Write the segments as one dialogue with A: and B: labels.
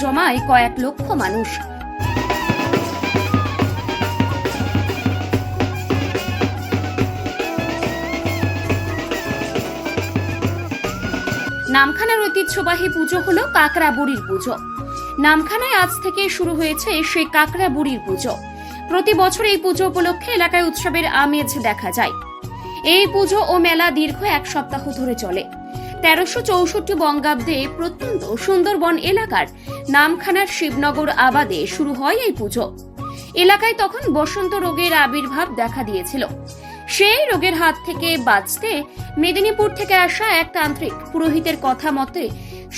A: জমায় কয়েক লক্ষ মানুষ। নামখানার ঐতিহ্যবাহী পুজো হলো কাকড়া বুড়ির পুজো। নামখানায় আজ থেকে শুরু হয়েছে সেই কাকড়া বুড়ির পুজো। প্রতি বছর এই পুজো উপলক্ষে এলাকায় উৎসবের আমেজ দেখা যায়। এই পুজো ও মেলা দীর্ঘ এক সপ্তাহ ধরে চলে। 1364 বঙ্গাব্দে প্রত্যন্ত সুন্দরবন এলাকার নামখানার শিবনগর আবাদে শুরু হয় এই পুজো। এলাকায় তখন বসন্ত রোগের আবির্ভাব দেখা দিয়েছিল। সেই রোগের হাত থেকে বাঁচতে মেদিনীপুর থেকে আসা এক তান্ত্রিক পুরোহিতের কথা মতে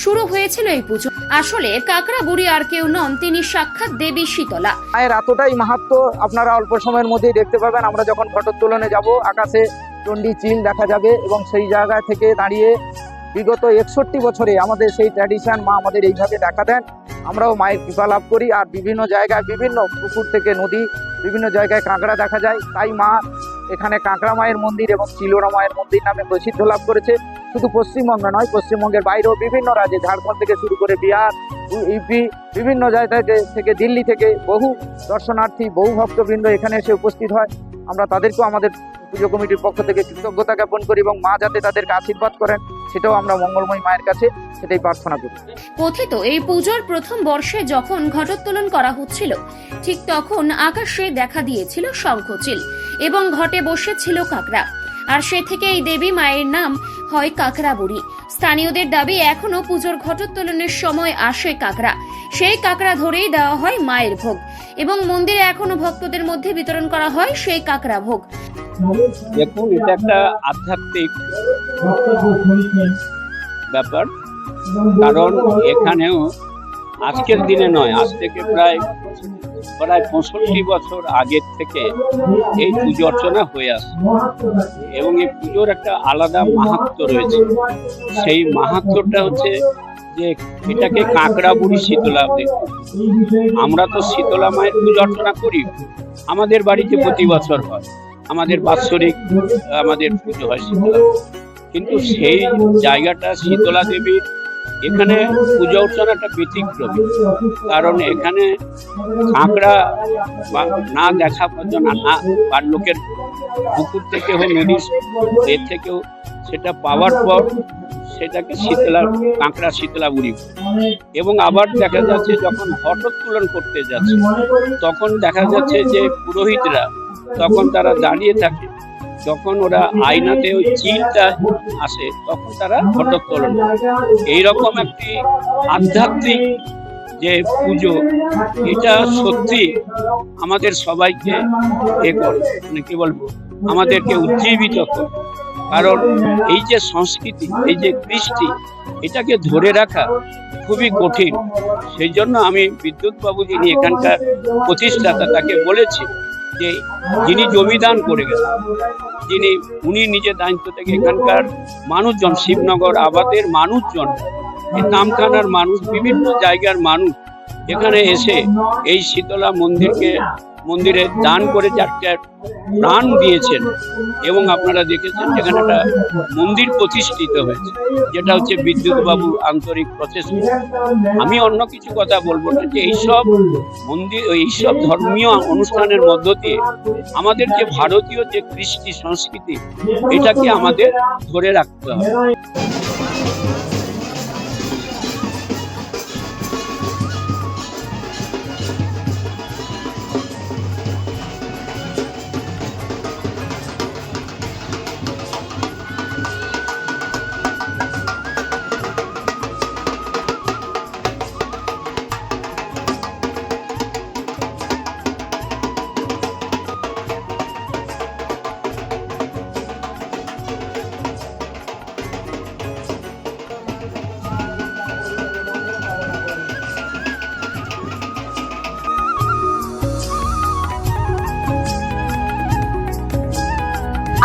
A: শুরু হয়েছিল এই পুজো। আসলে কাকড়া বুড়ি আর কেউ নন, তিনি সাক্ষাৎ দেবী শীতলা।
B: মায়ের এতটাই মাহাত্ম্য আপনারা অল্প সময়ের মধ্যেই দেখতে পাবেন। আমরা যখন ঘটোত্তোলনে যাব, আকাশে চণ্ডী চিল দেখা যাবে এবং সেই জায়গা থেকে দাঁড়িয়ে বিগত 61 বছরে আমাদের সেই ট্র্যাডিশন মা আমাদের এইভাবে দেখা দেন। আমরাও মায়ের কৃপা লাভ করি। আর বিভিন্ন জায়গায়, বিভিন্ন পুকুর থেকে নদী, বিভিন্ন জায়গায় কাঁকড়া দেখা যায়। তাই মা এখানে কাঁকড়া মায়ের মন্দির এবং চিলোরা মায়ের মন্দির নামে প্রসিদ্ধ লাভ করেছে। শুধু পশ্চিমবঙ্গে নয়, পশ্চিমবঙ্গের বাইরেও বিভিন্ন রাজ্যে, ঝাড়খণ্ড থেকে শুরু করে বিহার, ইউপি, বিভিন্ন জায়গা থেকে দিল্লি থেকে বহু দর্শনার্থী, বহু ভক্তবৃন্দ এখানে এসে উপস্থিত হয়। আমরা তাদেরকেও আমাদের পুজো কমিটির পক্ষ থেকে কৃতজ্ঞতা জ্ঞাপন করি এবং মা যাতে তাদেরকে আশীর্বাদ করেন সেটাও আমরা মঙ্গলময়ী মায়ের কাছে সেটাই প্রার্থনা করি।
A: কথিত এই পুজোর প্রথম বর্ষে যখন ঘটোত্তোলন করা হচ্ছিল, ঠিক তখন আকাশে দেখা দিয়েছিল শঙ্খচিল এবং ঘটে বসেছিল কাকড়া। আর সে থেকে এই দেবী মায়ের নাম হয় কাকড়া বুড়ি। স্থানীয়দের দাবি, এখনো পুজোর ঘটোত্তোলনের সময় আসে কাকড়া। সেই কাকড়া ধরেই দেওয়া হয় মায়ের ভোগ এবং মন্দিরে এখনো ভক্তদের মধ্যে বিতরণ করা হয় সেই কাকড়া ভোগ।
C: দেখুন, এটা একটা আধ্যাত্মিক ব্যাপার, কারণ এখানেও আজকের দিনে নয়, আজ থেকে প্রায় 65 বছর আগের থেকে এই পুজো অর্চনা হয়ে আসছে এবং এই পুজোর একটা আলাদা মাহাত্ম্য রয়েছে। সেই মাহাত্ম্যটা হচ্ছে যে এটাকে কাকড়া বুড়ি শীতলা দেবী। আমরা তো শীতলা মায়ের পুজো অর্চনা করি, আমাদের বাড়িতে প্রতি বছর হয়, আমাদের বাৎসরিক আমাদের পুজো হয় শীতলা। কিন্তু সেই জায়গাটা শীতলা দেবীর এখানে পূজা অর্চনাটা ব্যতিক্রমী, কারণ এখানে কাঁকড়া না দেখা পর্যন্ত না, আর লোকের পুকুর থেকে হোক, নদীর এর থেকেও সেটা পাওয়ার পর সেটাকে শীতলা কাঁকড়া শীতলা বুড়ি। এবং আবার দেখা যাচ্ছে যখন ঘটোত্তোলন করতে যাচ্ছে তখন দেখা যাচ্ছে যে পুরোহিতরা তখন তারা দাঁড়িয়ে থাকে, যখন ওরা আয়নাতে ওই চিলটা আসে তখন তারা ঘটোত্তোলন। এইরকম একটি আধ্যাত্মিক যে পুজো, এটা সত্যি আমাদের সবাইকে মানে কি বলবো, আমাদেরকে উজ্জীবিত করে। কারণ এই যে সংস্কৃতি, এই যে কৃষ্টি, এটাকে ধরে রাখা খুবই কঠিন। সেই জন্য আমি বিদ্যুৎ বাবু, যিনি এখানকার প্রতিষ্ঠাতা, তাকে বলেছি যে যিনি জমিদান করে গেছেন, উনি নিজের দায়িত্ব থেকে এখানকার মানুষজন, শিবনগর আবাদের মানুষজন, নামখানার মানুষ, বিভিন্ন জায়গার মানুষ এখানে এসে এই শীতলা মন্দিরে দান করে যাকে প্রাণ দিয়েছেন। এবং আপনারা দেখেছেন যেখানে একটা মন্দির প্রতিষ্ঠিত হয়েছে, যেটা হচ্ছে বিদ্যুৎ বাবু আন্তরিক প্রচেষ্টা। আমি অন্য কিছু কথা বলবো না, যে এইসব মন্দির, এইসব ধর্মীয় অনুষ্ঠানের মধ্য দিয়ে আমাদের যে ভারতীয় যে কৃষ্টি সংস্কৃতি, এটাকে আমাদের ধরে রাখতে হবে।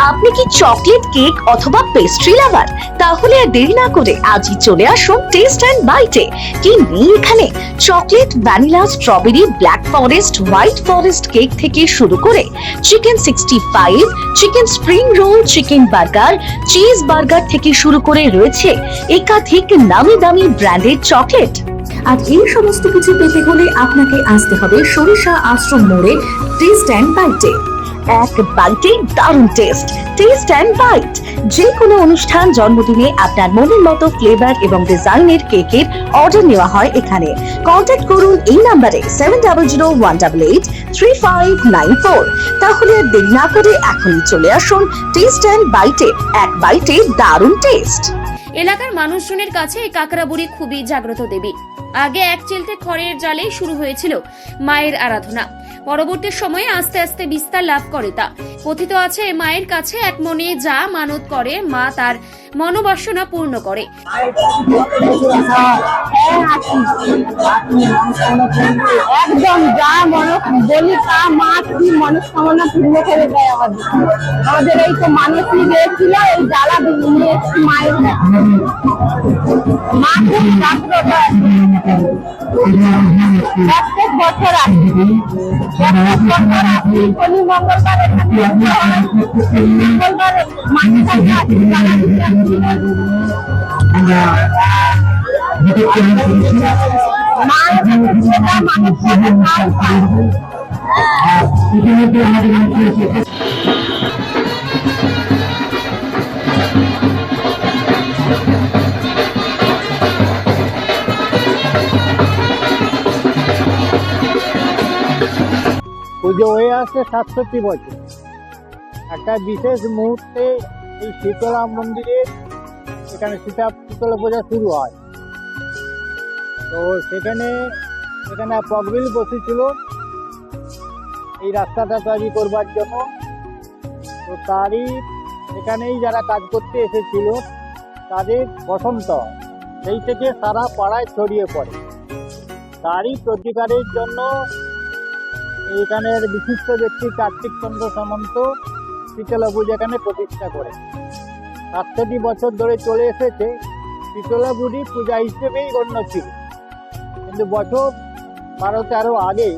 D: আপনি কি চকলেট, কেক অথবা পেস্ট্রি লাভার? তাহলে আর দেরি না করে আজই চলে আসুন টেস্ট এন্ড বাইটে। কি নেই এখানে? Chocolate, vanilla, strawberry, black forest, white forest cake থেকে শুরু করে chicken 65, chicken spring roll, chicken burger, cheese burger থেকে শুরু করে রয়েছে একাধিক নামি দামি ব্র্যান্ডের চকলেট। আর এই সমস্ত কিছু পেতে হলে আপনাকে আসতে হবে সরিষা আশ্রম মোড়ে টেস্ট অ্যান্ড বাইটে। এক বাইটে দারুণ টেস্ট। টেস্ট অ্যান্ড বাইট যে কোনো অনুষ্ঠান, জন্মদিনে আপনার মনের মতো ফ্লেভার এবং ডিজাইনের কেকের অর্ডার নেওয়া হয় এখানে। কন্ট্যাক্ট করুন এই নাম্বারে 7001883594। তাহলে আর দেরি না করে এখনই চলে আসুন টেস্ট অ্যান্ড বাইটে। এক বাইটে দারুণ টেস্ট।
A: এলাকার মানুষজনের কাছে এই কাকড়া বুড়ি খুবই জাগ্রত দেবী। আগে এক চিলতে খড়ের জালেই শুরু হয়েছিল মায়ের আরাধনা। পরবর্তী সময়ে আস্তে আস্তে বিস্তার লাভ করে তা। কথিত আছে মায়ের কাছে এক মনে যা মানত করে মা তার মনোবাসনা পূর্ণ করে।
E: একদম যা বলি তা মা কি মনস্কামনা পূর্ণ করে দেয় আমাদের এই তো মানসিক ছিল, এই জ্বালা নিয়ে এসেছি মায়ের মা খুব জাগ্রত প্রত্যেক বছর আসি, শনি মঙ্গলবার এখানে মঙ্গলবার মায়ের কাছে আসি, জ্বালা দিতে আসি। মায়ের মানুষ
F: পুজো হয়ে আসছে 67 বছর। একটা বিশেষ মুহূর্তে এই শীতলা মন্দিরে এখানে শীতলা পূজা শুরু হয়। তো সেখানে পগবিল বসেছিল এই রাস্তাটা তৈরি করবার জন্য। তো তারই এখানেই যারা কাজ করতে এসেছিল তাদের বসন্ত সেই থেকে সারা পাড়ায় ছড়িয়ে পড়ে। তারই প্রতিকারের জন্য এখানের বিশিষ্ট ব্যক্তি কার্তিক চন্দ্র সামন্ত শীতলা পূজা এখানে প্রতিষ্ঠা করে 67 বছর ধরে চলে এসেছে। শীতলা বুড়ি পূজা হিসেবেই গণ্য ছিল, কিন্তু বছর 12-13 আগে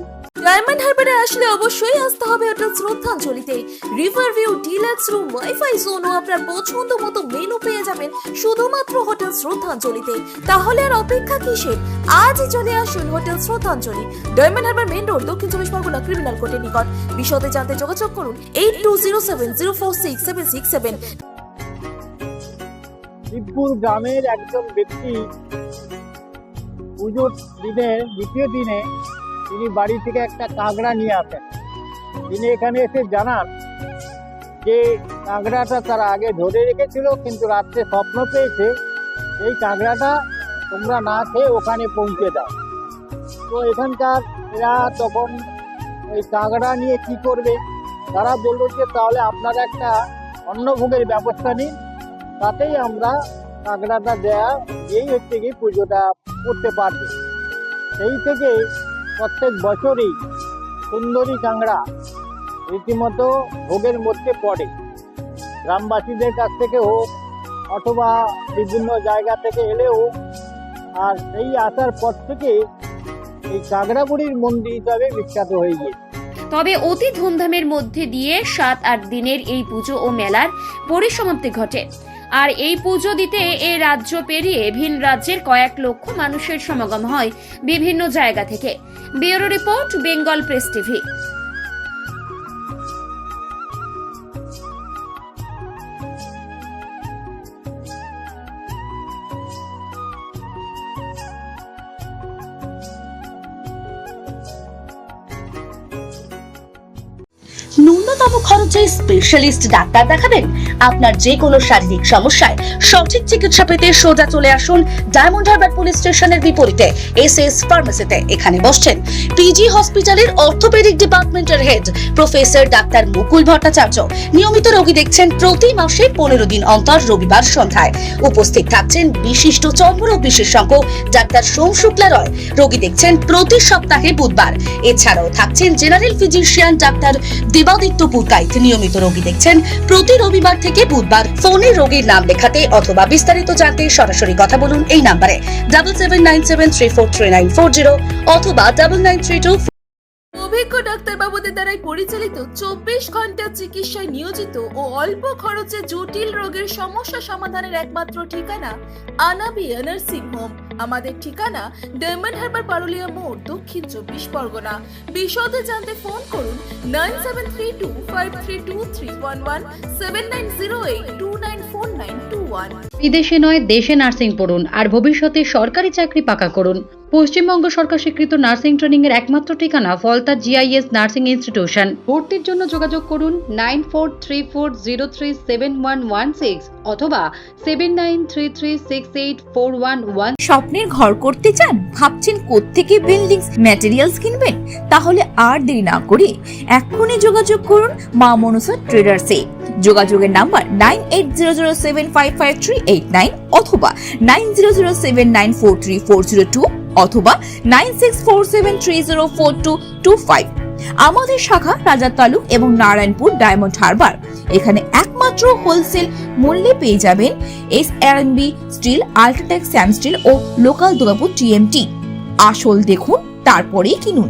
G: ডায়মন্ড হারবারে আসলে অবশ্যই আসতে হবে হোটেল শ্রদ্ধাঞ্জলিতে। River view, deluxe room, wifi zone ও আপনার পছন্দ মতো মেনু পেয়ে যাবেন শুধুমাত্র হোটেল শ্রদ্ধাঞ্জলিতে। তাহলে আর অপেক্ষা কিসের? আজই চলে আসুন হোটেল শ্রদ্ধাঞ্জলি, ডায়মন্ড হারবার মেইন রোড, দক্ষিণ 24 পরগনা, ক্রিমিনাল কোর্টের নিকট। বিশদে জানতে যোগাযোগ করুন 8207046767।
F: শিবপুর গ্রামের একজন ব্যক্তি পুজোর দিনের দ্বিতীয় দিনে তিনি বাড়ি থেকে একটা কাঁকড়া নিয়ে আসেন। তিনি এখানে এসে জানান যে কাঁকড়াটা তারা আগে ধরে রেখেছিল, কিন্তু রাত্রে স্বপ্ন পেয়েছে এই কাঁকড়াটা তোমরা না খেয়ে ওখানে পৌঁছে দাও। তো এখানকার এরা তখন ওই কাঁকড়া নিয়ে কি করবে, তারা বললো যে তাহলে আপনারা একটা অন্নভোগের ব্যবস্থা নিন, তাতেই আমরা কাঁকড়াটা দেয়া দিয়েই হচ্ছে কি পুজোটা করতে পারবে। সেই থেকে প্রত্যেক বছরই সুন্দরী কাঁকড়া রীতিমতো ভোগের মধ্যে পড়ে। গ্রামবাসীদের কাছ থেকে হোক অথবা বিভিন্ন জায়গা থেকে এলেও, আর সেই আসার পর থেকে এই কাঁকড়া বুড়ির মন্দির হিসাবে বিখ্যাত হয়ে গিয়েছে।
A: তবে অতি ধুমধামের মধ্যে দিয়ে 7-8 দিনের এই পুজো ও মেলার পরিসমাপ্তি ঘটে। আর এই পুজো দিতে এ রাজ্য পেরিয়ে ভিন রাজ্যের কয়েক লক্ষ মানুষের সমাগম হয় বিভিন্ন জায়গা থেকে। Bureau report, Bengal press TV.
D: ন্যূনতম খরচে স্পেশালিস্ট ডাক্তার দেখাবেন? আপনার যে কোনো শারীরিক সমস্যায় সঠিক চিকিৎসা পেতে সোজা চলে আসুন ডায়মন্ড হারবার পুলিশ স্টেশনের বিপরীতে এসএস ফার্মেসিতে। এখানে বসছেন পিজি হসপিটালের অর্থোপেডিক ডিপার্টমেন্টের হেড প্রফেসর ডাক্তার মুকুল ভট্টাচার্য। নিয়মিত রোগী দেখছেন প্রতি মাসে 15 দিন অন্তর রবিবার সন্ধ্যায়। উপস্থিত থাকছেন বিশিষ্ট চর্মরোগ বিশেষজ্ঞ ডাক্তার সোম শুক্লা রয়। রোগী দেখছেন প্রতি সপ্তাহে বুধবার। এছাড়াও থাকছেন general physician doctor Debaditya Purkait. নিয়মিত রোগী দেখছেন প্রতি রবিবার থেকে বুধবার। ফোনে রোগীর নাম লেখাতে অথবা বিস্তারিত জানতে সরাসরি কথা বলুন এই নাম্বারে 7797343940 অথবা 9932।
G: অভিজ্ঞ ডাক্তারবাবুদের দ্বারাই পরিচালিত 24 ঘন্টা চিকিৎসায় নিয়োজিত ও অল্প খরচে জটিল রোগের সমস্যা সমাধানের একমাত্র ঠিকানা আনাবিয়া নার্সিং হোম। আমাদের ঠিকানা ডায়মন্ড হারবার পারুলিয়া মোড়, দক্ষিণ 24 পরগনা। বিশদে জানতে ফোন করুন 9732532311 7908294921।
H: বিদেশে নয়, দেশে নার্সিং পড়ুন আর ভবিষ্যতে সরকারি চাকরি পাকা করুন। পশ্চিমবঙ্গ সরকার স্বীকৃত নার্সিং ট্রেনিং এর একমাত্র ঠিকানা ফলতা জিআইএস নার্সিং ইনস্টিটিউশন। ভর্তির জন্য যোগাযোগ করুন 9434037116 অথবা 7933684111।
I: স্বপ্নের ঘর করতে চান, ভাবছেন কোত্থেকে বিল্ডিংস ম্যাটেরিয়ালস কিনবেন? তাহলে আর দেরি না করে এক্ষুনি যোগাযোগ করুন মা মনসা ট্রেডার্সে। যোগাযোগের নাম্বার 9800755389 অথবা 9007943402 অথবা 9647304225। আমাদের শাখা রাজার তালুক এবং নারায়ণপুর ডায়মন্ড হারবার। এখানে একমাত্র হোলসেল মূল্যে পেয়ে যাবেন SRMB steel, UltraTech, Shyam steel ও লোকাল দুর্গাপুর TMT। আসল দেখুন, তারপরেই কিনুন।